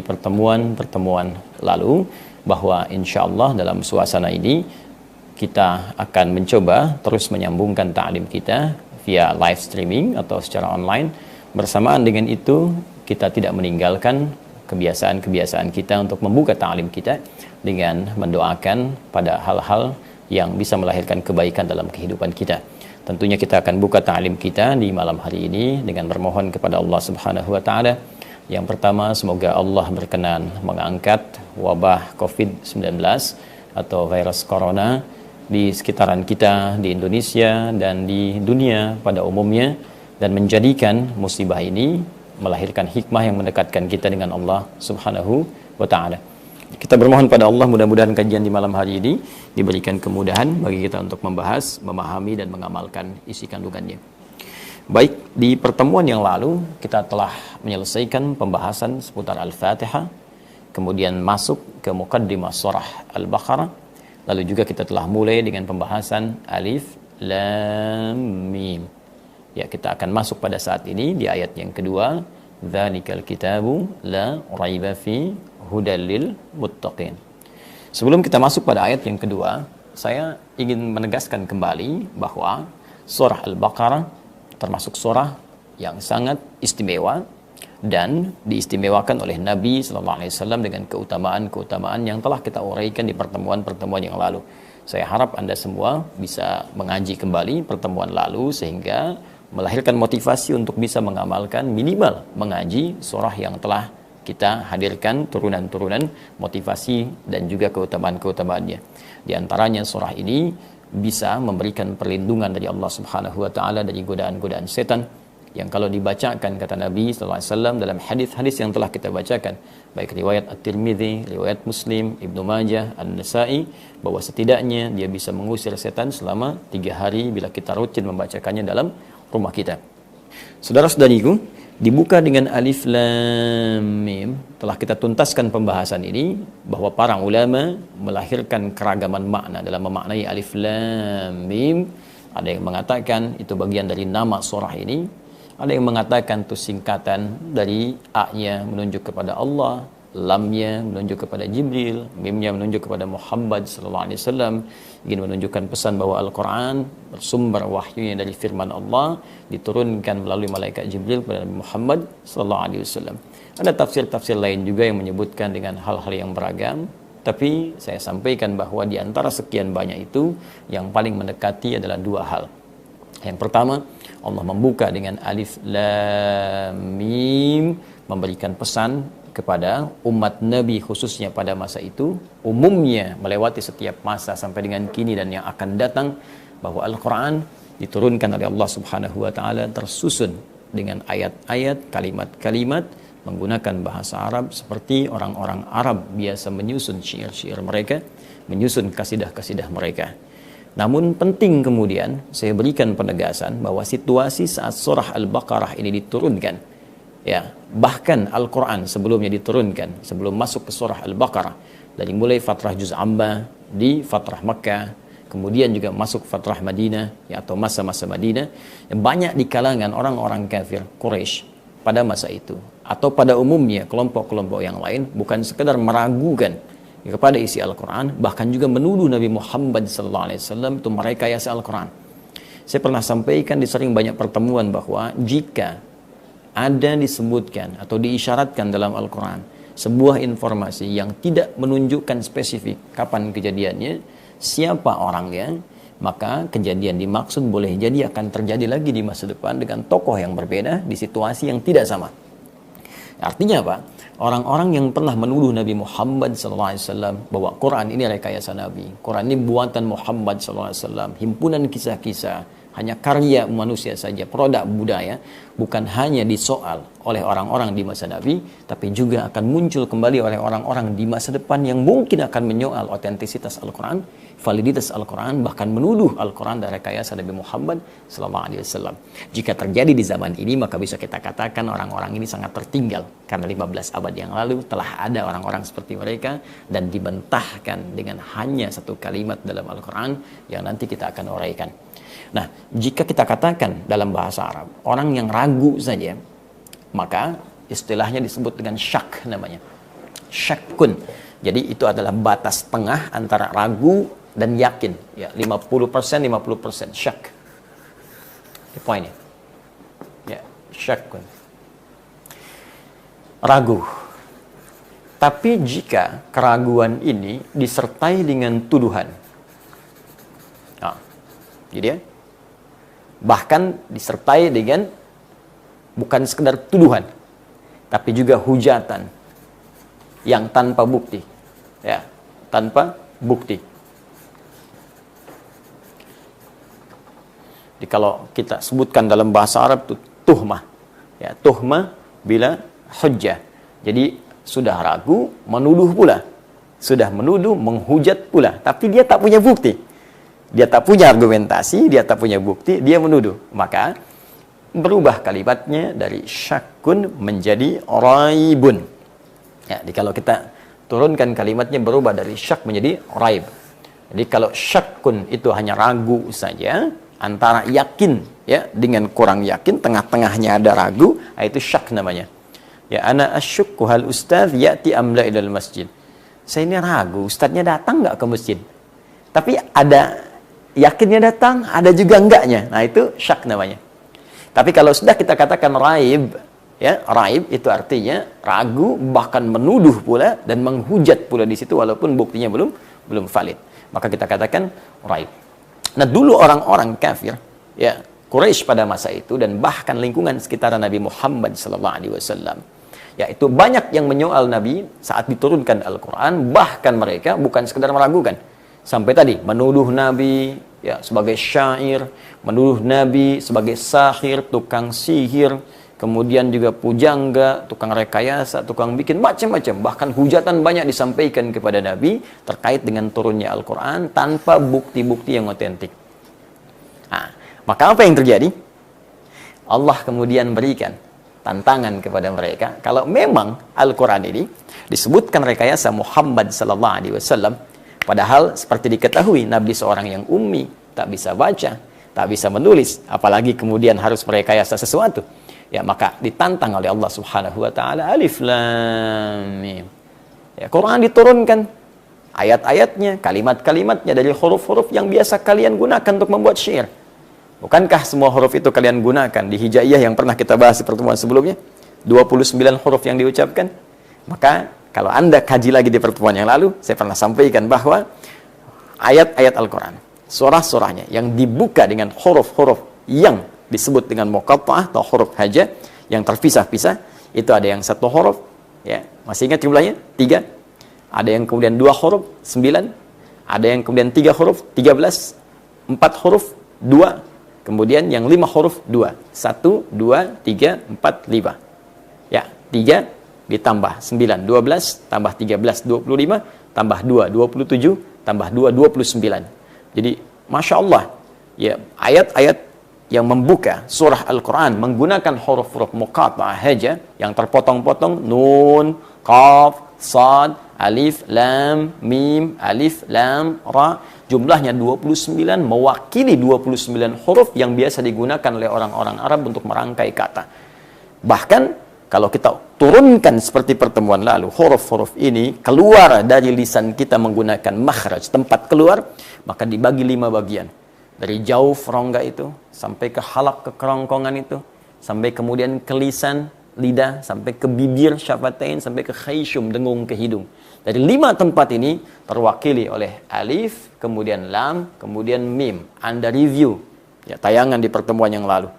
pertemuan-pertemuan lalu bahwa insya Allah dalam suasana ini kita akan mencoba terus menyambungkan ta'lim kita via live streaming atau secara online. Bersamaan dengan itu kita tidak meninggalkan kebiasaan-kebiasaan kita untuk membuka ta'lim kita dengan mendoakan pada hal-hal yang bisa melahirkan kebaikan dalam kehidupan kita. Tentunya kita akan buka ta'lim kita di malam hari ini dengan bermohon kepada Allah Subhanahu wa taala. Yang pertama, semoga Allah berkenan mengangkat wabah COVID-19 atau virus corona di sekitaran kita di Indonesia dan di dunia pada umumnya, dan menjadikan musibah ini melahirkan hikmah yang mendekatkan kita dengan Allah Subhanahu wa taala. Kita bermohon pada Allah mudah-mudahan kajian di malam hari ini diberikan kemudahan bagi kita untuk membahas, memahami dan mengamalkan isi kandungannya. Baik, di pertemuan yang lalu kita telah menyelesaikan pembahasan seputar Al-Fatihah, kemudian masuk ke muqaddimah surah Al-Baqarah, lalu juga kita telah mulai dengan pembahasan Alif Lam Mim. Ya, kita akan masuk pada saat ini di ayat yang kedua, Dzalikal kitabu la raiba fi hudal lil muttaqin. Sebelum kita masuk pada ayat yang kedua, saya ingin menegaskan kembali bahwa surah Al-Baqarah termasuk surah yang sangat istimewa dan diistimewakan oleh Nabi sallallahu alaihi wasallam dengan keutamaan-keutamaan yang telah kita uraikan di pertemuan-pertemuan yang lalu. Saya harap Anda semua bisa mengaji kembali pertemuan lalu sehingga melahirkan motivasi untuk bisa mengamalkan, minimal mengaji surah yang telah kita hadirkan turunan-turunan motivasi dan juga keutamaan-keutamaannya. Di antaranya surah ini bisa memberikan perlindungan dari Allah Subhanahu wa taala dari godaan-godaan setan yang kalau dibacakan kata Nabi sallallahu alaihi wasallam dalam hadis-hadis yang telah kita bacakan, baik riwayat At-Tirmidzi, riwayat Muslim, Ibnu Majah, An-Nasa'i, bahwa setidaknya dia bisa mengusir setan selama 3 hari bila kita rutin membacakannya dalam rumah kita. Saudara-saudariku, dibuka dengan Alif Lam Mim. Telah kita tuntaskan pembahasan ini bahwa para ulama melahirkan keragaman makna dalam memaknai Alif Lam Mim. Ada yang mengatakan itu bagian dari nama surah ini. Ada yang mengatakan itu singkatan dari A-nya menunjuk kepada Allah, Lam-nya menunjuk kepada Jibril, Mim-nya menunjuk kepada Muhammad sallallahu alaihi wasallam, ingin menunjukkan pesan bahwa Al-Qur'an bersumber wahyunya dari firman Allah, diturunkan melalui malaikat Jibril kepada Nabi Muhammad sallallahu alaihi wasallam. Ada tafsir-tafsir lain juga yang menyebutkan dengan hal-hal yang beragam, tapi saya sampaikan bahwa di antara sekian banyak itu yang paling mendekati adalah 2 hal. Yang pertama, Allah membuka dengan Alif Lam Mim, memberikan pesan kepada umat Nabi khususnya pada masa itu, umumnya melewati setiap masa sampai dengan kini dan yang akan datang, bahwa Al-Quran diturunkan oleh Allah Subhanahu wa taala tersusun dengan ayat-ayat, kalimat-kalimat menggunakan bahasa Arab seperti orang-orang Arab biasa menyusun syair-syair mereka, menyusun kasidah-kasidah mereka. Namun penting kemudian saya berikan penegasan bahwa situasi saat surah Al-Baqarah ini diturunkan, ya, bahkan Al-Quran sebelumnya diturunkan, sebelum masuk ke surah Al-Baqarah, dari mulai fatrah juz amma di fatrah Makkah, kemudian juga masuk fatrah Madinah, ya, atau masa-masa Madinah, yang banyak di kalangan orang-orang kafir Quraisy pada masa itu, atau pada umumnya kelompok-kelompok yang lain, bukan sekedar meragukan kepada isi Al-Quran, bahkan juga menuduh Nabi Muhammad SAW itu merekayasa Al-Quran. Saya pernah sampaikan di sering banyak pertemuan bahwa jika ada disebutkan atau diisyaratkan dalam Al-Quran sebuah informasi yang tidak menunjukkan spesifik kapan kejadiannya, siapa orangnya, maka kejadian dimaksud boleh jadi akan terjadi lagi di masa depan dengan tokoh yang berbeda di situasi yang tidak sama. Artinya apa? Orang-orang yang pernah menuduh Nabi Muhammad SAW bahwa Quran ini rekayasa Nabi, Quran ini buatan Muhammad SAW, himpunan kisah-kisah, hanya karya manusia saja, produk budaya, bukan hanya disoal oleh orang-orang di masa Nabi, tapi juga akan muncul kembali oleh orang-orang di masa depan yang mungkin akan menyoal otentisitas Al-Quran, validitas Al-Quran, bahkan menuduh Al-Quran dan rekayasa Nabi Muhammad SAW. Jika terjadi di zaman ini, maka bisa kita katakan orang-orang ini sangat tertinggal, karena 15 abad yang lalu telah ada orang-orang seperti mereka dan dibentahkan dengan hanya satu kalimat dalam Al-Quran yang nanti kita akan uraikan. Nah, jika kita katakan dalam bahasa Arab, orang yang ragu saja, maka istilahnya disebut dengan syak namanya. Syakkun. Jadi itu adalah batas tengah antara ragu dan yakin. Ya, 50%, 50%. Syak. Ini poinnya. Ya, syakkun. Ragu. Tapi jika keraguan ini disertai dengan tuduhan. Nah, jadi ya, bahkan disertai dengan bukan sekedar tuduhan, tapi juga hujatan yang tanpa bukti. Ya, tanpa bukti. Jadi kalau kita sebutkan dalam bahasa Arab itu tuhmah. Ya, tuhmah bila hujjah. Jadi sudah ragu, menuduh pula. Sudah menuduh, menghujat pula. Tapi dia tak punya bukti. Dia tak punya argumentasi, dia tak punya bukti, dia menuduh. Maka berubah kalimatnya dari syakkun menjadi raibun. Ya, jadi kalau kita turunkan kalimatnya berubah dari syak menjadi raib. Jadi kalau syakkun itu hanya ragu saja, antara yakin ya dengan kurang yakin, tengah-tengahnya ada ragu, itu syak namanya. Ya, ana asyukku hal ustaz ya'ti amla ilal masjid. Saya ini ragu, ustaznya datang nggak ke masjid. Tapi ada yakinnya datang, ada juga enggaknya. Nah, itu syak namanya. Tapi kalau sudah kita katakan raib, ya, raib itu artinya ragu, bahkan menuduh pula dan menghujat pula di situ walaupun buktinya belum valid. Maka kita katakan raib. Nah, dulu orang-orang kafir, ya, Quraisy pada masa itu dan bahkan lingkungan sekitar Nabi Muhammad SAW, yaitu banyak yang menyoal Nabi saat diturunkan Al-Quran, bahkan mereka bukan sekedar meragukan. Sampai tadi, menuduh Nabi ya, sebagai syair, menuduh Nabi sebagai sahir, tukang sihir, kemudian juga pujangga, tukang rekayasa, tukang bikin macam-macam. Bahkan hujatan banyak disampaikan kepada Nabi terkait dengan turunnya Al-Quran tanpa bukti-bukti yang otentik. Nah, maka apa yang terjadi? Allah kemudian berikan tantangan kepada mereka, kalau memang Al-Quran ini disebutkan rekayasa Muhammad SAW, padahal seperti diketahui Nabi seorang yang ummi, tak bisa baca, tak bisa menulis, apalagi kemudian harus merekayasa sesuatu. Ya, maka ditantang oleh Allah Subhanahu wa taala, Alif Lam Mim. Ya, Quran diturunkan, ayat-ayatnya, kalimat-kalimatnya dari huruf-huruf yang biasa kalian gunakan untuk membuat syair. Bukankah semua huruf itu kalian gunakan di hijaiyah yang pernah kita bahas di pertemuan sebelumnya? 29 huruf yang diucapkan. Maka kalau Anda kaji lagi di pertemuan yang lalu, saya pernah sampaikan bahwa ayat-ayat Al-Quran, surah-surahnya yang dibuka dengan huruf-huruf yang disebut dengan muqatta'ah atau huruf haja yang terpisah-pisah, itu ada yang satu huruf, ya, masih ingat jumlahnya? 3. Ada yang kemudian 2 huruf, 9. Ada yang kemudian 3 huruf, 13. 4 huruf, 2. Kemudian yang 5 huruf, 2. 1, 2, 3, 4, 5. Ya, 3 ditambah 9, 12, tambah 13, 25, tambah 2, 27, tambah 2, 29. Jadi, Masya Allah, ya, ayat-ayat yang membuka surah Al-Quran menggunakan huruf-huruf muqatta'ah haja yang terpotong-potong, nun, qaf, sad, alif, lam, mim, alif, lam, ra, jumlahnya 29, mewakili 29 huruf yang biasa digunakan oleh orang-orang Arab untuk merangkai kata. Bahkan kalau kita turunkan seperti pertemuan lalu, huruf-huruf ini keluar dari lisan kita menggunakan makhraj, tempat keluar, maka dibagi 5 bagian. Dari jauf rongga itu, sampai ke halak, ke kerongkongan itu, sampai kemudian ke lisan, lidah, sampai ke bibir, syafatain, sampai ke khayshum, dengung, ke hidung. Dari 5 tempat ini terwakili oleh alif, kemudian lam, kemudian mim. Anda review ya, tayangan di pertemuan yang lalu.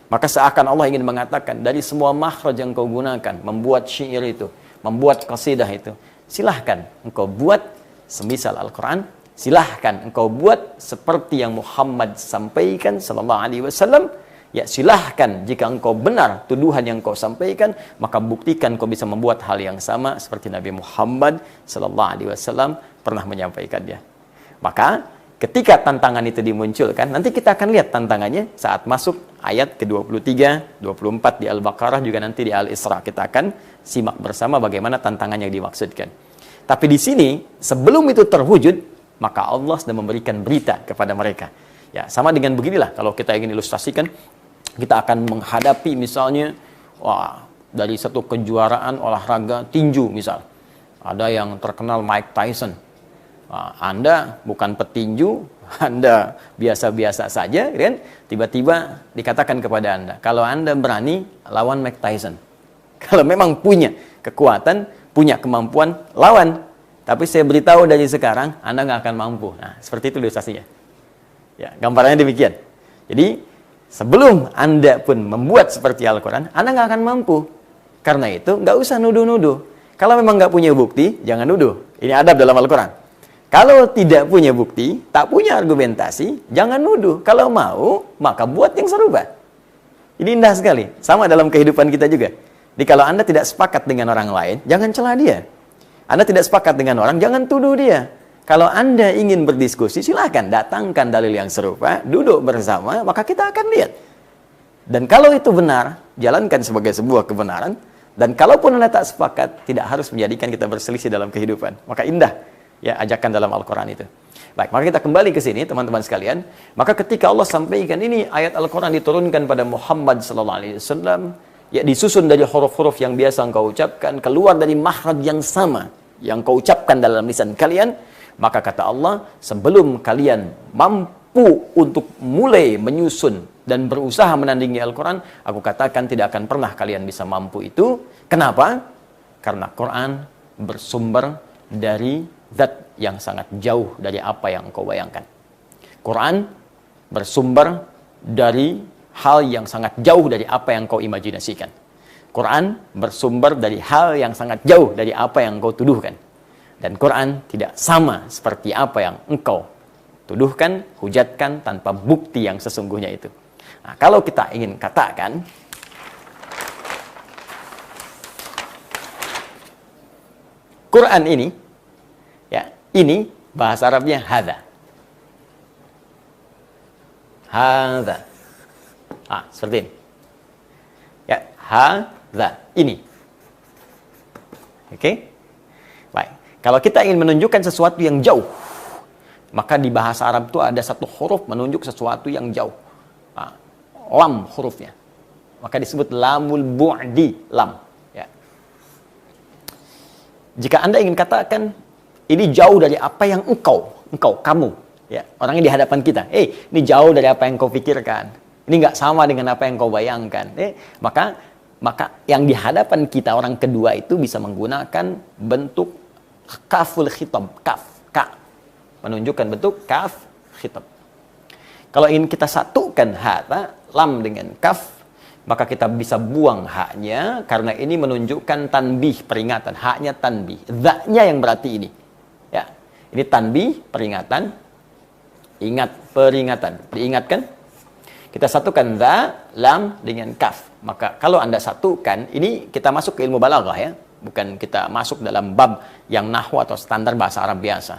Maka seakan Allah ingin mengatakan, dari semua makhraj yang kau gunakan, membuat syair itu, membuat qasidah itu, silahkan engkau buat semisal Al-Quran, silahkan engkau buat seperti yang Muhammad sampaikan sallallahu alaihi wasallam. Ya, silahkan jika engkau benar tuduhan yang kau sampaikan, maka buktikan kau bisa membuat hal yang sama seperti Nabi Muhammad sallallahu alaihi wasallam pernah menyampaikannya. Maka ketika tantangan itu dimunculkan, nanti kita akan lihat tantangannya saat masuk ayat ke-23, 24 di Al-Baqarah, juga nanti di Al-Isra. Kita akan simak bersama bagaimana tantangan yang dimaksudkan. Tapi di sini sebelum itu terwujud, maka Allah sudah memberikan berita kepada mereka. Ya, sama dengan beginilah kalau kita ingin ilustrasikan, kita akan menghadapi misalnya dari satu kejuaraan olahraga tinju misal. Ada yang terkenal Mike Tyson. Nah, Anda bukan petinju, Anda biasa-biasa saja, kan? Tiba-tiba dikatakan kepada Anda, kalau Anda berani lawan Mike Tyson. Kalau memang punya kekuatan, punya kemampuan, lawan. Tapi saya beritahu dari sekarang, Anda nggak akan mampu. Nah, seperti itu ilustrasinya. Ya, gambarannya demikian. Jadi, sebelum Anda pun membuat seperti Al-Quran, Anda nggak akan mampu. Karena itu, nggak usah nuduh-nuduh. Kalau memang nggak punya bukti, jangan nuduh. Ini adab dalam Al-Quran. Kalau tidak punya bukti, tak punya argumentasi, jangan nuduh. Kalau mau, maka buat yang serupa. Ini indah sekali. Sama dalam kehidupan kita juga. Jadi kalau Anda tidak sepakat dengan orang lain, jangan celah dia. Anda tidak sepakat dengan orang, jangan tuduh dia. Kalau Anda ingin berdiskusi, silahkan datangkan dalil yang serupa, duduk bersama, maka kita akan lihat. Dan kalau itu benar, jalankan sebagai sebuah kebenaran. Dan kalaupun Anda tak sepakat, tidak harus menjadikan kita berselisih dalam kehidupan. Maka indah ya ajakan dalam Al-Quran itu. Baik, maka kita kembali ke sini teman-teman sekalian. Maka ketika Allah sampaikan ini ayat Al-Quran diturunkan pada Muhammad SAW, ya disusun dari huruf-huruf yang biasa engkau ucapkan, keluar dari makhraj yang sama yang kau ucapkan dalam lisan kalian, maka kata Allah, sebelum kalian mampu untuk mulai menyusun dan berusaha menandingi Al-Quran, aku katakan tidak akan pernah kalian bisa mampu itu. Kenapa? Karena Quran bersumber dari zat yang sangat jauh dari apa yang kau bayangkan. Quran bersumber dari hal yang sangat jauh dari apa yang kau imajinasikan. Quran bersumber dari hal yang sangat jauh dari apa yang kau tuduhkan. Dan Quran tidak sama seperti apa yang engkau tuduhkan, hujatkan tanpa bukti yang sesungguhnya itu. Nah, kalau kita ingin katakan Quran ini, ya, ini bahasa Arabnya hadza. Hadza. Seperti ini. Ya, hadza, ini. Oke? Baik. Kalau kita ingin menunjukkan sesuatu yang jauh, maka di bahasa Arab itu ada satu huruf menunjuk sesuatu yang jauh. Lam hurufnya. Maka disebut lamul bu'di, lam. Ya. Jika Anda ingin katakan, ini jauh dari apa yang kamu, ya, orang yang di hadapan kita. Ini jauh dari apa yang kau pikirkan. Ini nggak sama dengan apa yang kau bayangkan. Maka yang di hadapan kita, orang kedua itu bisa menggunakan bentuk kaful khitab. Ka. Menunjukkan bentuk kaf khitab. Kalau ingin kita satukan hata, lam dengan kaf, maka kita bisa buang haknya, karena ini menunjukkan tanbih, peringatan. Haknya tanbih. Zaknya yang berarti ini. Ya. Ini tanbih, peringatan. Ingat, peringatan. Diingatkan? Kita satukan za, lam dengan kaf. Maka kalau Anda satukan, ini kita masuk ke ilmu balaghah ya. Bukan kita masuk dalam bab yang nahwu atau standar bahasa Arab biasa.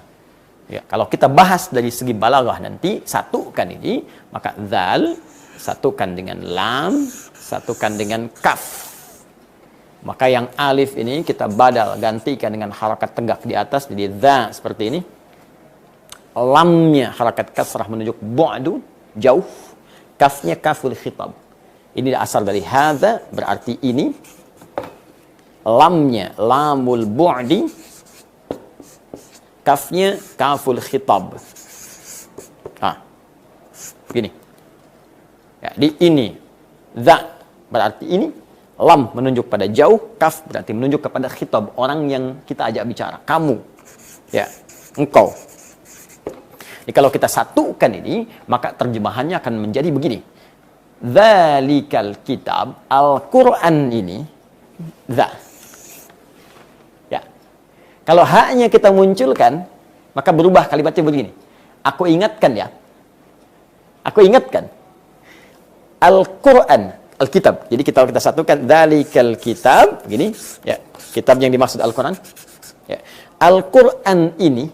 Ya, kalau kita bahas dari segi balaghah nanti, satukan ini, maka zal, satukan dengan lam, satukan dengan kaf. Maka yang alif ini kita badal, gantikan dengan harakat tegak di atas, jadi za seperti ini. Lamnya harakat kasrah menunjuk bu'du, jauh. Kafnya kaful khitab. Ini asal dari hadza, berarti ini. Lamnya lamul bu'di, kafnya kaful khitab. Gini. Ya, di ini. Za berarti ini. Lam menunjuk pada jauh. Kaf berarti menunjuk kepada khitab. Orang yang kita ajak bicara. Kamu. Ya, engkau. Jadi kalau kita satukan ini, maka terjemahannya akan menjadi begini. Dzalikal kitab, Al-Quran ini, za. Ya. Kalau haknya kita munculkan, maka berubah kalimatnya begini. Aku ingatkan ya. Aku ingatkan. Al-Quran, Al-Kitab. Jadi kalau kita satukan, dzalikal kitab, begini. Ya. Kitab yang dimaksud Al-Quran. Ya. Al-Quran ini,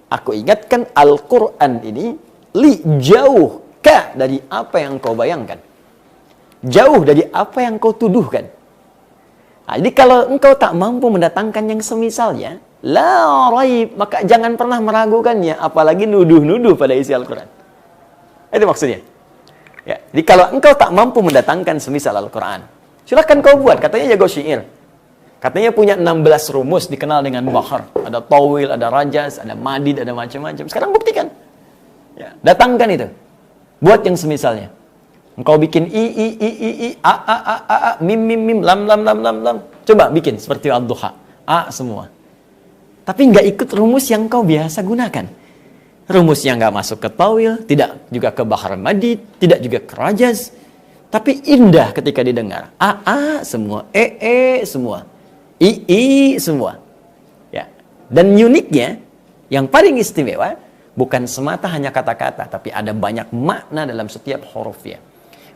aku ingatkan Al-Quran ini jauh dari apa yang kau bayangkan. Jauh dari apa yang kau tuduhkan. Nah, jadi kalau engkau tak mampu mendatangkan yang semisalnya, la raib, maka jangan pernah meragukannya, apalagi nuduh-nuduh pada isi Al-Quran. Itu maksudnya. Ya, jadi kalau engkau tak mampu mendatangkan semisal Al-Quran, silakan kau buat, katanya jago syair. Katanya punya 16 rumus dikenal dengan bahar. Ada tawil, ada rajas, ada madid, ada macam-macam. Sekarang buktikan. Ya, datangkan itu. Buat yang semisalnya. Engkau bikin i, a, mim, lam. Coba bikin seperti Al-Duha. A semua. Tapi nggak ikut rumus yang kau biasa gunakan. Rumusnya nggak masuk ke tawil, tidak juga ke bahar madid, tidak juga ke rajas. Tapi indah ketika didengar. A semua, semua. I semua. Ya. Dan uniknya, yang paling istimewa, bukan semata hanya kata-kata, tapi ada banyak makna dalam setiap hurufnya.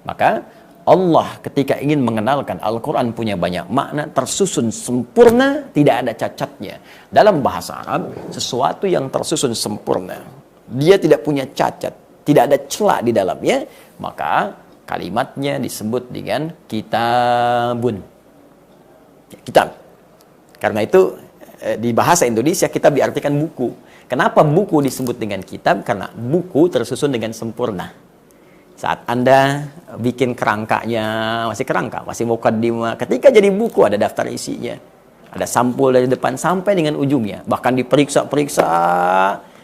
Maka Allah ketika ingin mengenalkan Al-Quran punya banyak makna, tersusun sempurna, tidak ada cacatnya. Dalam bahasa Arab, sesuatu yang tersusun sempurna, dia tidak punya cacat, tidak ada celah di dalamnya, maka kalimatnya disebut dengan kitabun. Kitab. Karena itu di bahasa Indonesia kitab diartikan buku. Kenapa buku disebut dengan kitab? Karena buku tersusun dengan sempurna. Saat Anda bikin kerangkanya, masih kerangka, masih mukaddimah. Ketika jadi buku ada daftar isinya. Ada sampul dari depan sampai dengan ujungnya. Bahkan diperiksa-periksa,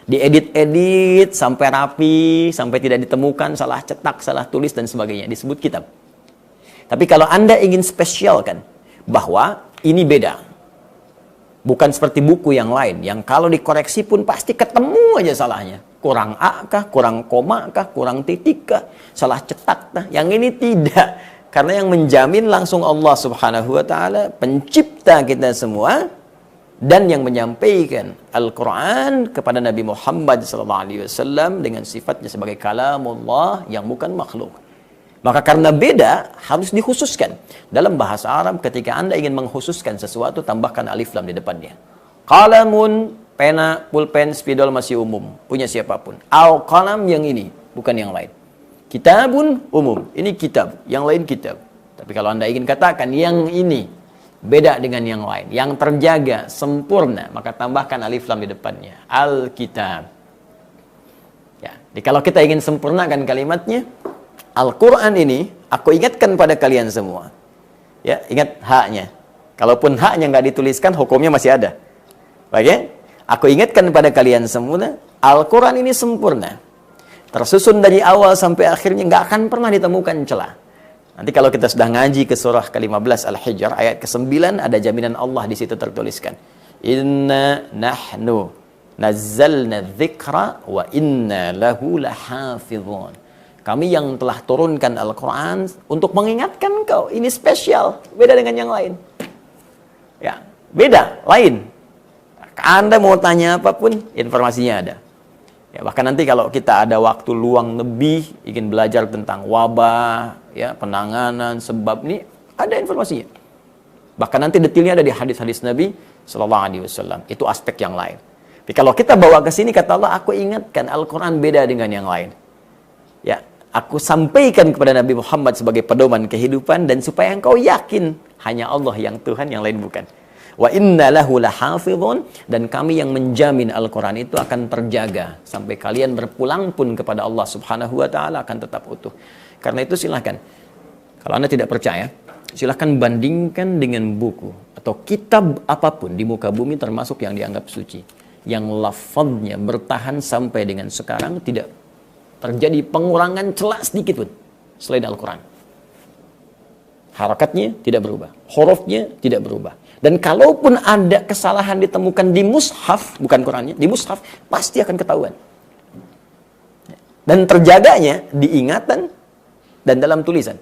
diedit-edit sampai rapi, sampai tidak ditemukan salah cetak, salah tulis dan sebagainya. Disebut kitab. Tapi kalau Anda ingin spesialkan bahwa ini beda. Bukan seperti buku yang lain, yang kalau dikoreksi pun pasti ketemu aja salahnya. Kurang A kah, kurang koma kah, kurang titik kah, salah cetak kah. Yang ini tidak. Karena yang menjamin langsung Allah Subhanahu wa Ta'ala, pencipta kita semua, dan yang menyampaikan Al-Quran kepada Nabi Muhammad SAW dengan sifatnya sebagai kalamullah yang bukan makhluk. Maka karena beda, harus dikhususkan. Dalam bahasa Arab, ketika Anda ingin mengkhususkan sesuatu, tambahkan alif lam di depannya. Qalamun, pena, pulpen, spidol masih umum. Punya siapapun. Al-qalam yang ini, bukan yang lain. Kitabun, umum. Ini kitab, yang lain kitab. Tapi kalau Anda ingin katakan yang ini, beda dengan yang lain. Yang terjaga, sempurna, maka tambahkan alif lam di depannya. Al-kitab. Ya, jadi kalau kita ingin sempurnakan kalimatnya, Al-Quran ini, aku ingatkan pada kalian semua. Ya, ingat haknya. Kalaupun haknya nggak dituliskan, hukumnya masih ada. Baik ya? Aku ingatkan pada kalian semua, Al-Quran ini sempurna. Tersusun dari awal sampai akhirnya, nggak akan pernah ditemukan celah. Nanti kalau kita sudah ngaji ke surah ke-15 Al-Hijr, ayat ke-9, ada jaminan Allah di situ tertuliskan. Inna nahnu nazzalna dzikra wa inna lahu lahafizun. Kami yang telah turunkan Al-Quran untuk mengingatkan kau. Ini spesial. Beda dengan yang lain. Ya, beda. Lain. Anda mau tanya apapun, informasinya ada. Ya, bahkan nanti kalau kita ada waktu luang lebih, ingin belajar tentang wabah, ya, penanganan, sebab ini, ada informasinya. Bahkan nanti detailnya ada di hadis-hadis Nabi SAW. Itu aspek yang lain. Tapi kalau kita bawa ke sini, kata Allah, aku ingatkan Al-Quran beda dengan yang lain. Ya, aku sampaikan kepada Nabi Muhammad sebagai pedoman kehidupan dan supaya engkau yakin hanya Allah yang Tuhan, yang lain bukan. Wa inna lahu lahafizun, dan kami yang menjamin Al-Quran itu akan terjaga sampai kalian berpulang pun kepada Allah Subhanahu wa Ta'ala akan tetap utuh. Karena itu silahkan, kalau Anda tidak percaya, silahkan bandingkan dengan buku atau kitab apapun di muka bumi termasuk yang dianggap suci, yang lafadznya bertahan sampai dengan sekarang, tidak terjadi pengurangan celah sedikit pun selain Al-Quran. Harakatnya tidak berubah, hurufnya tidak berubah. Dan kalaupun ada kesalahan ditemukan di mushaf, bukan Qurannya, di mushaf, pasti akan ketahuan. Dan terjaganya di ingatan dan dalam tulisan.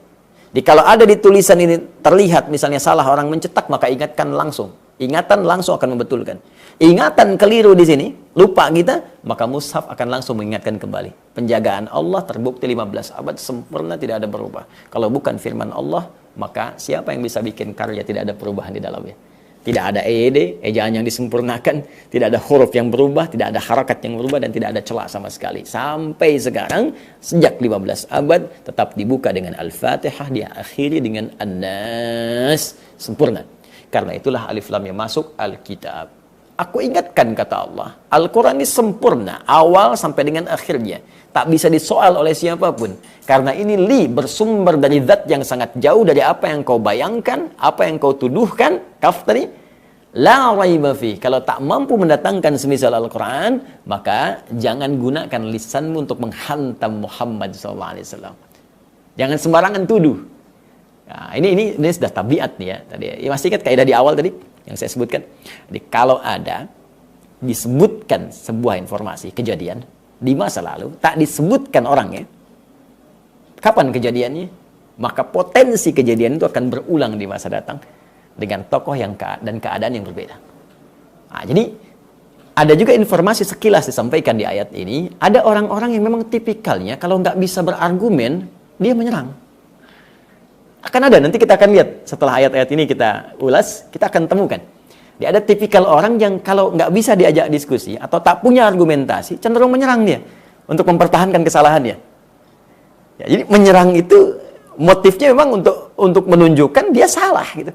Jadi kalau ada di tulisan ini terlihat misalnya salah orang mencetak, maka ingatkan langsung. Ingatan langsung akan membetulkan. Ingatan keliru di sini, lupa kita, maka mushaf akan langsung mengingatkan kembali. Penjagaan Allah terbukti 15 abad sempurna, tidak ada berubah. Kalau bukan firman Allah, maka siapa yang bisa bikin karya tidak ada perubahan di dalamnya? Tidak ada EYD, ejaan yang disempurnakan, tidak ada huruf yang berubah, tidak ada harakat yang berubah, dan tidak ada celah sama sekali. Sampai sekarang, sejak 15 abad, tetap dibuka dengan Al-Fatihah, diakhiri dengan An-Nas, sempurna. Karena itulah alif lam yang masuk Al-Kitab. Aku ingatkan, kata Allah, Al-Quran ini sempurna, awal sampai dengan akhirnya. Tak bisa disoal oleh siapapun. Karena ini bersumber dari zat yang sangat jauh dari apa yang kau bayangkan, apa yang kau tuduhkan, kaf tadi. La raiba fi. Kalau tak mampu mendatangkan semisal Al-Quran, maka jangan gunakan lisanmu untuk menghantam Muhammad SAW. Jangan sembarangan tuduh. Nah, ini sudah tabiat nih ya. Tadi ya, masih ingat kaidah di awal tadi yang saya sebutkan. Jadi kalau ada disebutkan sebuah informasi kejadian di masa lalu, tak disebutkan orangnya, kapan kejadiannya, maka potensi kejadian itu akan berulang di masa datang dengan tokoh dan keadaan yang berbeda. Nah, jadi ada juga informasi sekilas disampaikan di ayat ini. Ada orang-orang yang memang tipikalnya kalau nggak bisa berargumen, dia menyerang. Akan ada, nanti kita akan lihat setelah ayat-ayat ini kita ulas, kita akan temukan. Dia ada tipikal orang yang kalau nggak bisa diajak diskusi atau tak punya argumentasi, cenderung menyerang dia untuk mempertahankan kesalahannya. Ya, jadi menyerang itu motifnya memang untuk menunjukkan dia salah gitu.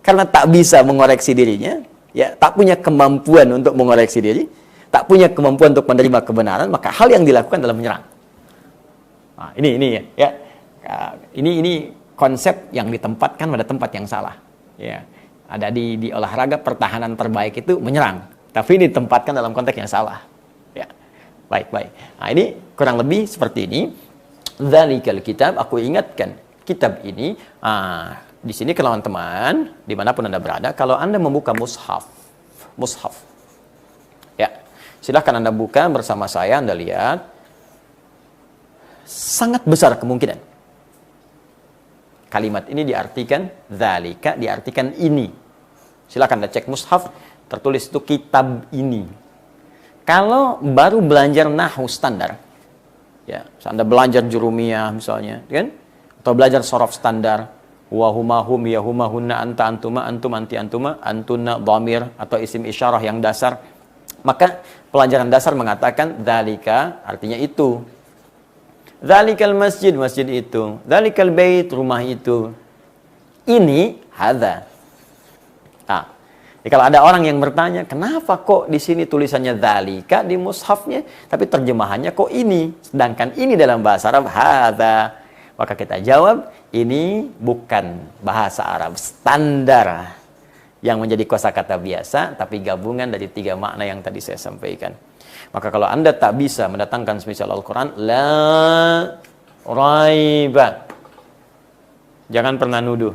Karena tak bisa mengoreksi dirinya, ya tak punya kemampuan untuk mengoreksi diri, tak punya kemampuan untuk menerima kebenaran, maka hal yang dilakukan adalah menyerang. Nah, ini konsep yang ditempatkan pada tempat yang salah. Ya, ada di olahraga pertahanan terbaik itu menyerang, tapi ini ditempatkan dalam konteks yang salah. Ya, baik. Nah, ini kurang lebih seperti ini. Dzalikal kitab, aku ingatkan kitab ini. Di sini teman-teman, dimanapun Anda berada, kalau Anda membuka mushaf, ya, silahkan Anda buka bersama saya. Anda lihat, sangat besar kemungkinan kalimat ini diartikan dzalika, diartikan ini. Silakan Anda cek mushaf, tertulis itu kitab ini. Kalau baru belajar nahwu standar, ya, Anda belajar jurumiyah misalnya, kan? Atau belajar sorof standar, wa huma hum ya huma hunna anta antuma antum anti antuma antunna dhamir atau isim isyarah yang dasar, maka pelajaran dasar mengatakan dzalika artinya itu. Dzalikal masjid, masjid itu. Dzalikal bait, rumah itu. Ini hadza. Nah, jadi kalau ada orang yang bertanya, kenapa kok di sini tulisannya dzalika di mushafnya, tapi terjemahannya kok ini, sedangkan ini dalam bahasa Arab hadza. Maka kita jawab, ini bukan bahasa Arab standar yang menjadi kosakata biasa, tapi gabungan dari 3 makna yang tadi saya sampaikan. Maka kalau Anda tak bisa mendatangkan semisal Al-Quran, la raiba. Jangan pernah nuduh.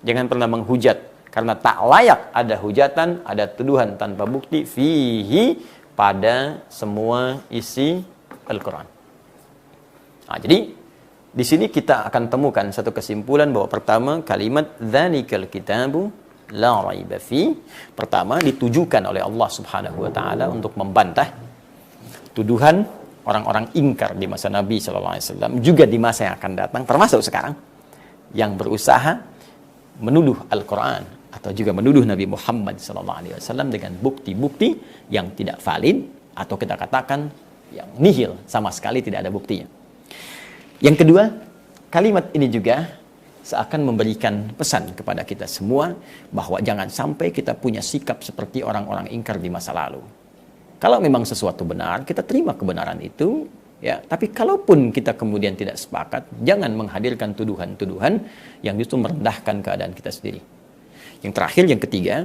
Jangan pernah menghujat. Karena tak layak ada hujatan, ada tuduhan tanpa bukti, fihi, pada semua isi Al-Quran. Nah, jadi, di sini kita akan temukan satu kesimpulan bahwa pertama, kalimat dzalikal kitabu la raiba fi, pertama ditujukan oleh Allah Subhanahu wa taala untuk membantah tuduhan orang-orang ingkar di masa Nabi sallallahu alaihi wasallam, juga di masa yang akan datang, termasuk sekarang, yang berusaha menuduh Al-Quran atau juga menuduh Nabi Muhammad sallallahu alaihi wasallam dengan bukti-bukti yang tidak valid atau kita katakan yang nihil, sama sekali tidak ada buktinya. Yang kedua, kalimat ini juga seakan memberikan pesan kepada kita semua bahwa jangan sampai kita punya sikap seperti orang-orang ingkar di masa lalu. Kalau memang sesuatu benar, kita terima kebenaran itu, ya. Tapi kalaupun kita kemudian tidak sepakat, jangan menghadirkan tuduhan-tuduhan yang justru merendahkan keadaan kita sendiri. Yang terakhir, yang ketiga,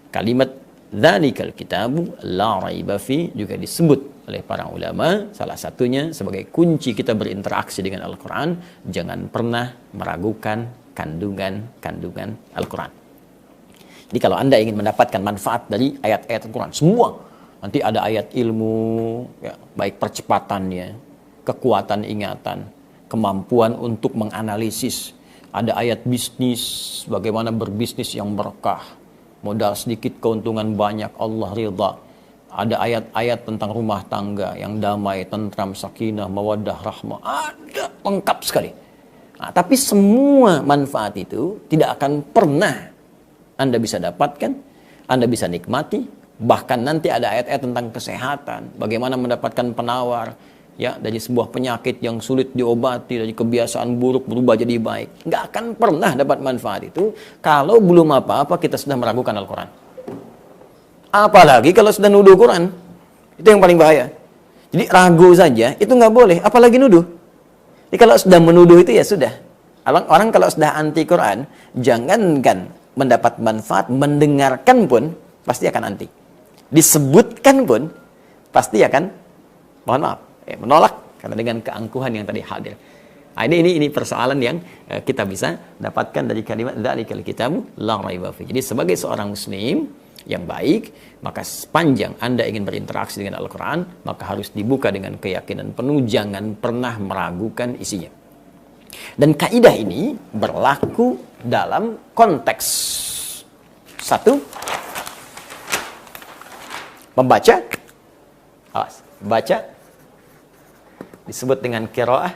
kalimat dzalikal kitabu la raiba fi juga disebut oleh para ulama, salah satunya sebagai kunci kita berinteraksi dengan Al-Quran, jangan pernah meragukan kandungan Al-Quran. Jadi kalau Anda ingin mendapatkan manfaat dari ayat-ayat Al-Quran, semua, nanti ada ayat ilmu, ya, baik percepatannya, kekuatan ingatan, kemampuan untuk menganalisis. Ada ayat bisnis, bagaimana berbisnis yang berkah, modal sedikit keuntungan banyak, Allah ridha. Ada ayat-ayat tentang rumah tangga yang damai, tentram, sakinah, mawaddah, rahmah. Ada lengkap sekali. Nah, tapi semua manfaat itu tidak akan pernah Anda bisa dapatkan, Anda bisa nikmati. Bahkan nanti ada ayat-ayat tentang kesehatan, bagaimana mendapatkan penawar, ya, dari sebuah penyakit yang sulit diobati, dari kebiasaan buruk berubah jadi baik. Nggak akan pernah dapat manfaat itu kalau belum apa-apa kita sudah meragukan Al-Quran. Apalagi kalau sudah nuduh Quran. Itu yang paling bahaya. Jadi ragu saja itu nggak boleh, apalagi nuduh. Jadi kalau sudah menuduh itu ya sudah. Orang kalau sudah anti Quran, jangankan mendapat manfaat, mendengarkan pun pasti akan anti. Disebutkan pun pasti akan, mohon maaf, menolak karena dengan keangkuhan yang tadi hadir. Nah, ini persoalan yang kita bisa dapatkan dari kalimat dzalikal kitabu la raiba fihi. Jadi sebagai seorang muslim yang baik, maka sepanjang Anda ingin berinteraksi dengan Al-Quran, maka harus dibuka dengan keyakinan penuh, jangan pernah meragukan isinya. Dan kaidah ini berlaku dalam konteks satu, membaca, awas, baca disebut dengan qiraah.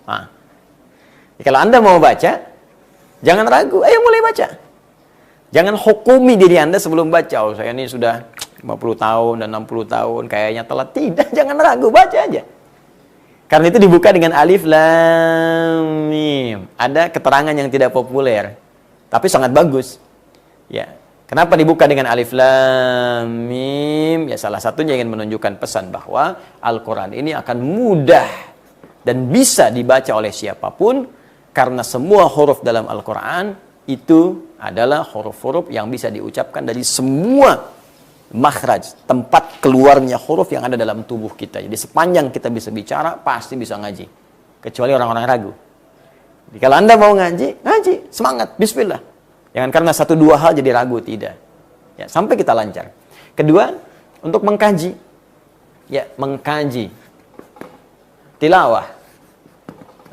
Nah, kalau Anda mau baca, jangan ragu, ayo mulai baca. Jangan hukumi diri Anda sebelum baca. Oh, saya ini sudah 50 tahun dan 60 tahun, kayaknya telat. Tidak, jangan ragu, baca aja. Karena itu dibuka dengan alif lam mim. Ada keterangan yang tidak populer, tapi sangat bagus. Ya. Kenapa dibuka dengan alif lam mim? Ya, salah satunya ingin menunjukkan pesan bahwa Al-Quran ini akan mudah dan bisa dibaca oleh siapapun, karena semua huruf dalam Al-Quran itu adalah huruf-huruf yang bisa diucapkan dari semua makhraj, tempat keluarnya huruf yang ada dalam tubuh kita. Jadi sepanjang kita bisa bicara, pasti bisa ngaji. Kecuali orang-orang ragu. Jadi kalau Anda mau ngaji, ngaji, semangat, bismillah. Jangan karena satu dua hal jadi ragu, tidak. Ya, sampai kita lancar. Kedua, untuk mengkaji. Ya, mengkaji. Tilawah.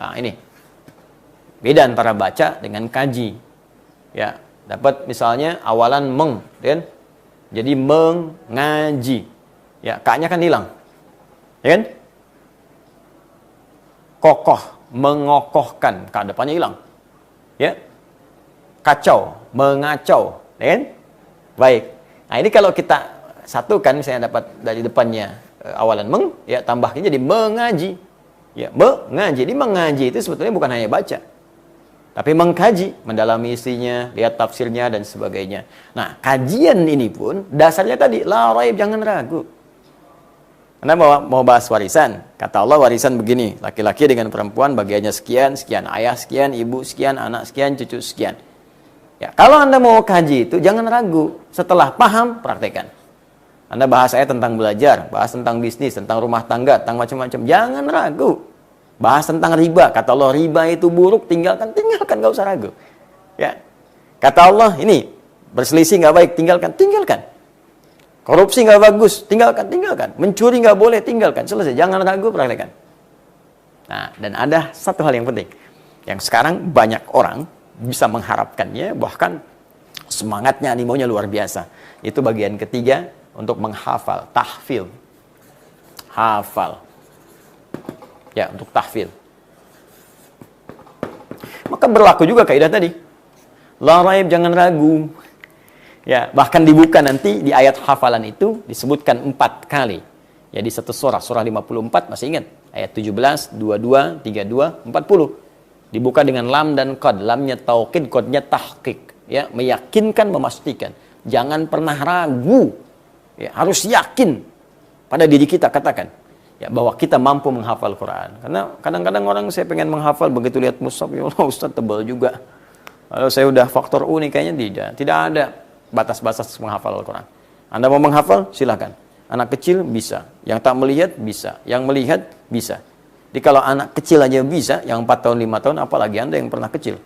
Nah, ini. Beda antara baca dengan kaji. Ya, dapat misalnya awalan meng, kan? Jadi mengaji. Ya, kaknya kan hilang. Ya kan? Kokoh, mengokohkan, kak depannya hilang. Ya. Kacau, mengacau, ya kan? Baik. Nah, ini kalau kita satukan, misalnya dapat dari depannya awalan meng, ya tambahnya jadi mengaji. Ya, mengaji. Jadi mengaji itu sebetulnya bukan hanya baca, tapi mengkaji, mendalami isinya, lihat tafsirnya dan sebagainya. Nah, kajian ini pun dasarnya tadi la raib, jangan ragu. Anda mau bahas warisan, kata Allah warisan begini, laki-laki dengan perempuan bagiannya sekian, sekian, ayah sekian, ibu sekian, anak sekian, cucu sekian. Ya, kalau Anda mau kaji itu jangan ragu, setelah paham praktekkan. Anda bahas ayat tentang belajar, bahas tentang bisnis, tentang rumah tangga, tentang macam-macam, jangan ragu. Bahas tentang riba, kata Allah riba itu buruk, tinggalkan, gak usah ragu. Ya, kata Allah ini berselisih gak baik, tinggalkan. Korupsi gak bagus, tinggalkan. Mencuri gak boleh, tinggalkan. Selesai, jangan ragu, praktekkan. Nah, dan ada satu hal yang penting, yang sekarang banyak orang bisa mengharapkannya, bahkan semangatnya, animonya luar biasa. Itu bagian ketiga, untuk menghafal, tahfil. Hafal. Ya, untuk tahfil. Maka berlaku juga kaidah tadi. La raib, jangan ragu. Ya, bahkan dibuka nanti di ayat hafalan itu disebutkan 4 kali. Ya, di satu surah 54, masih ingat? Ayat 17, 22, 32, 40. Dibuka dengan lam dan qad. Lamnya taukid, qadnya tahqiq. Ya, meyakinkan, memastikan. Jangan pernah ragu. Ya, harus yakin pada diri kita, katakan. Ya, bahwa kita mampu menghafal Quran. Karena kadang-kadang orang saya pengen menghafal, begitu lihat mushaf, ya Allah Ustaz tebal juga. Kalau saya udah faktor U nih kayaknya tidak ada batas-batas menghafal Al-Quran. Anda mau menghafal, silakan. Anak kecil bisa, yang tak melihat bisa, yang melihat bisa. Jadi kalau anak kecil aja bisa, yang 4 tahun, 5 tahun, apalagi Anda yang pernah kecil.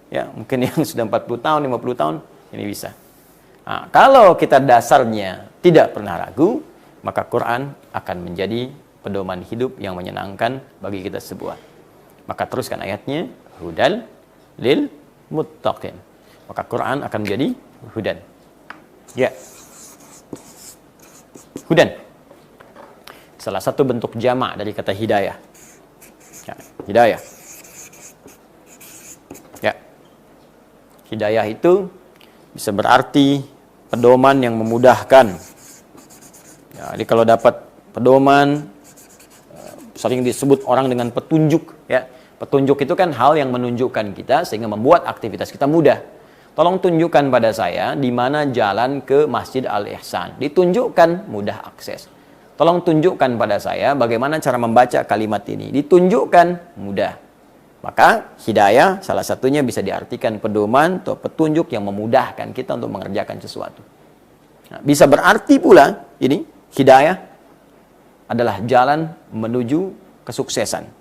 Ya, mungkin yang sudah 40 tahun, 50 tahun, ini bisa. Nah, kalau kita dasarnya tidak pernah ragu, maka Quran akan menjadi pedoman hidup yang menyenangkan bagi kita semua. Maka teruskan ayatnya, hudal lil muttaqin. Maka Quran akan menjadi hudan. Ya. Hudan. Salah satu bentuk jamak dari kata hidayah. Ya, hidayah. Ya. Hidayah itu bisa berarti pedoman yang memudahkan. Ya, jadi kalau dapat pedoman, sering disebut orang dengan petunjuk. Ya, petunjuk itu kan hal yang menunjukkan kita sehingga membuat aktivitas kita mudah. Tolong tunjukkan pada saya di mana jalan ke Masjid Al-Ihsan. Ditunjukkan, mudah akses. Tolong tunjukkan pada saya bagaimana cara membaca kalimat ini. Ditunjukkan, mudah. Maka hidayah salah satunya bisa diartikan pedoman atau petunjuk yang memudahkan kita untuk mengerjakan sesuatu. Nah, bisa berarti pula ini hidayah adalah jalan menuju kesuksesan.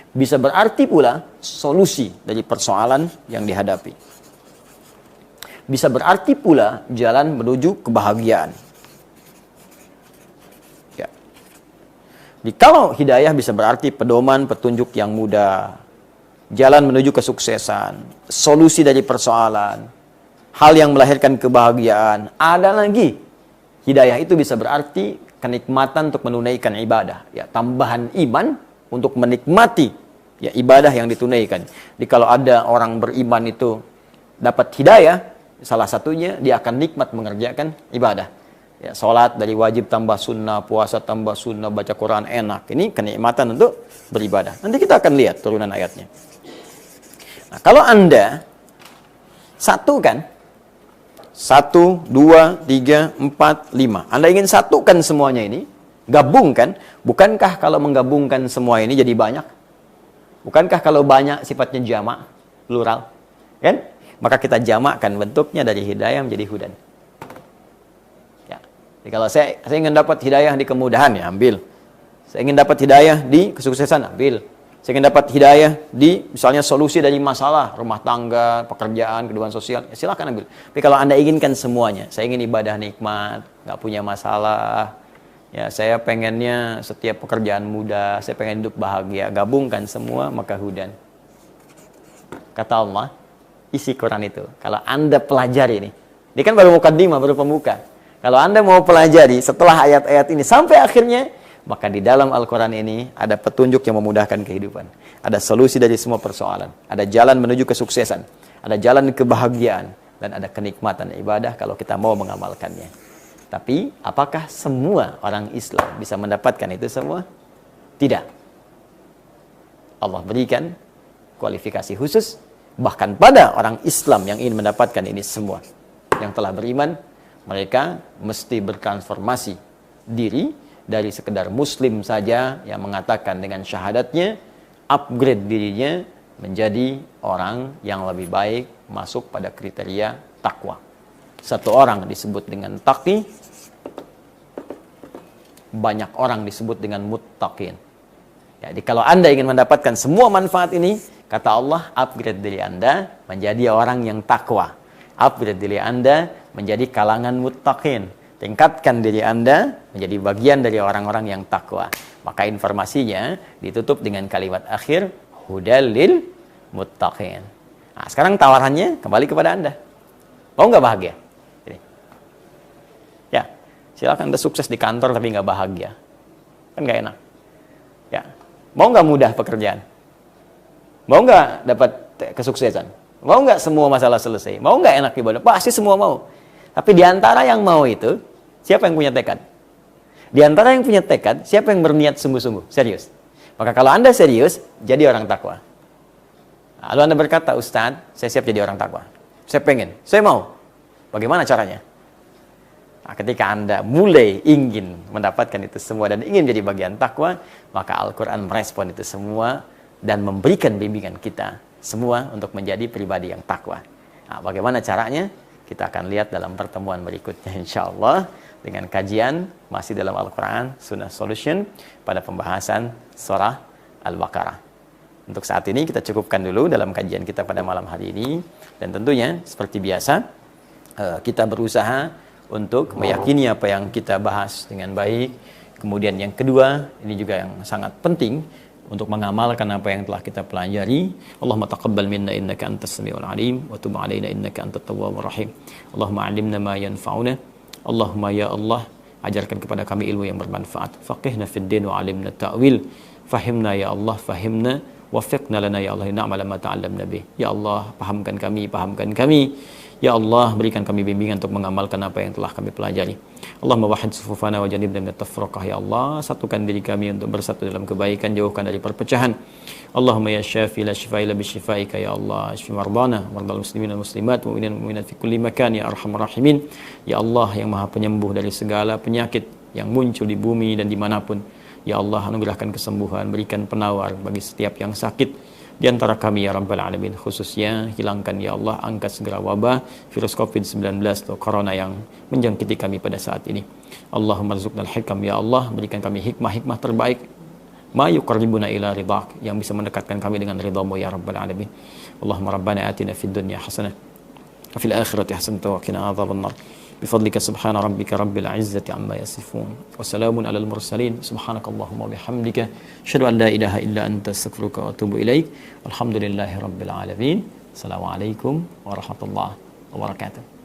Bisa berarti pula solusi dari persoalan yang dihadapi. Bisa berarti pula jalan menuju kebahagiaan. Ya. Kalau hidayah bisa berarti pedoman, petunjuk yang mudah, jalan menuju kesuksesan, solusi dari persoalan, hal yang melahirkan kebahagiaan. Ada lagi, hidayah itu bisa berarti kenikmatan untuk menunaikan ibadah. Ya, tambahan iman untuk menikmati ya ibadah yang ditunaikan. Jadi kalau ada orang beriman itu dapat hidayah, salah satunya dia akan nikmat mengerjakan ibadah. Ya, sholat dari wajib tambah sunnah, puasa tambah sunnah, baca Quran enak. Ini kenikmatan untuk beribadah. Nanti kita akan lihat turunan ayatnya. Nah, kalau Anda satukan 1, 2, 3, 4, 5. Anda ingin satukan semuanya ini, gabungkan. Bukankah kalau menggabungkan semua ini jadi banyak? Bukankah kalau banyak sifatnya jamak, plural? Kan? Maka kita jamakkan bentuknya dari hidayah menjadi hudan. Ya. Jadi kalau saya ingin dapat hidayah di kemudahan, ya ambil. Saya ingin dapat hidayah di kesuksesan, ambil. Saya ingin dapat hidayah di misalnya solusi dari masalah rumah tangga, pekerjaan, kehidupan sosial, ya silakan ambil. Tapi kalau Anda inginkan semuanya, saya ingin ibadah nikmat, nggak punya masalah, ya saya pengennya setiap pekerjaan mudah, saya pengen hidup bahagia, gabungkan semua maka hudan. Kata Allah, isi Quran itu. Kalau Anda pelajari ini kan baru mukaddimah, baru pembuka. Kalau Anda mau pelajari setelah ayat-ayat ini sampai akhirnya, maka di dalam Al-Quran ini ada petunjuk yang memudahkan kehidupan. Ada solusi dari semua persoalan. Ada jalan menuju kesuksesan. Ada jalan kebahagiaan. Dan ada kenikmatan ibadah kalau kita mau mengamalkannya. Tapi, apakah semua orang Islam bisa mendapatkan itu semua? Tidak. Allah berikan kualifikasi khusus. Bahkan pada orang Islam yang ingin mendapatkan ini semua. Yang telah beriman, mereka mesti bertransformasi diri dari sekedar muslim saja yang mengatakan dengan syahadatnya, upgrade dirinya menjadi orang yang lebih baik, masuk pada kriteria takwa. Satu orang disebut dengan taqi, banyak orang disebut dengan muttaqin. Jadi kalau Anda ingin mendapatkan semua manfaat ini, kata Allah, upgrade diri Anda menjadi orang yang takwa. Upgrade diri Anda menjadi kalangan muttaqin. Tingkatkan diri Anda menjadi bagian dari orang-orang yang takwa. Maka informasinya ditutup dengan kalimat akhir, hudal lil muttaqin. Nah, sekarang tawarannya kembali kepada Anda. Mau nggak bahagia? Ini. Ya, silakan Anda sukses di kantor tapi nggak bahagia. Kan nggak enak. Ya, mau nggak mudah pekerjaan? Mau nggak dapat kesuksesan? Mau nggak semua masalah selesai? Mau nggak enak ibadah? Pasti semua mau. Tapi di antara yang mau itu, siapa yang punya tekad? Di antara yang punya tekad, siapa yang berniat sungguh-sungguh, serius? Maka kalau Anda serius, jadi orang takwa. Lalu Anda berkata, Ustaz, saya siap jadi orang takwa. Saya pengen, saya mau. Bagaimana caranya? Nah, ketika Anda mulai ingin mendapatkan itu semua dan ingin jadi bagian takwa, maka Al-Quran merespon itu semua dan memberikan bimbingan kita semua untuk menjadi pribadi yang takwa. Nah, bagaimana caranya? Kita akan lihat dalam pertemuan berikutnya insyaAllah dengan kajian masih dalam Al-Quran Sunnah Solution pada pembahasan surah Al-Baqarah. Untuk saat ini kita cukupkan dulu dalam kajian kita pada malam hari ini. Dan tentunya seperti biasa kita berusaha untuk meyakini apa yang kita bahas dengan baik. Kemudian yang kedua, ini juga yang sangat penting, untuk mengamalkan apa yang telah kita pelajari. Allahumma taqabbal minna innaka antas samiul alim wa tub alaina innaka antat tawwabur rahim. Allahumma 'allimna ma yanfa'una. Allahumma ya Allah, ajarkan kepada kami ilmu yang bermanfaat. Faqihna fid din wa 'allimna ta'wil. Fahimna ya Allah, fahimna wafiqna lana ya Allah na'mal ma ta'allamna bih. Ya Allah, pahamkan kami Ya Allah, berikan kami bimbingan untuk mengamalkan apa yang telah kami pelajari. Allahumma wahid sufufana wa janibna minat tafraqah. Ya Allah, satukan diri kami untuk bersatu dalam kebaikan, jauhkan dari perpecahan. Allahumma ya syafi la shifai la bishifaika. Ya Allah, shfi mardana, mardal muslimin wal muslimat, mu'minin mu'minat fi kulli makan, ya arhamar rahimin. Ya Allah yang maha penyembuh dari segala penyakit yang muncul di bumi dan dimanapun. Ya Allah, anugerahkan kesembuhan, berikan penawar bagi setiap yang sakit di antara kami ya Rabbal Alamin, khususnya hilangkan ya Allah, angkat segera wabah virus COVID-19 atau corona yang menjangkiti kami pada saat ini. Allahumma rzuqnal hikam, ya Allah, berikan kami hikmah-hikmah terbaik, ma yuqarribuna ila ridhak, yang bisa mendekatkan kami dengan ridhamu ya Rabbal Alamin. Allahumma rabbana atina fid dunya hasanah wa fil akhirati hasanah wa qina adzabannar. بفضلك سبحان ربك رب العزة عما يصفون وسلام على المرسلين سبحانك اللهم وبحمدك أشهد أن لا إله إلا أنت أستغفرك وأتوب إليك والحمد لله رب العالمين السلام عليكم ورحمة الله وبركاته.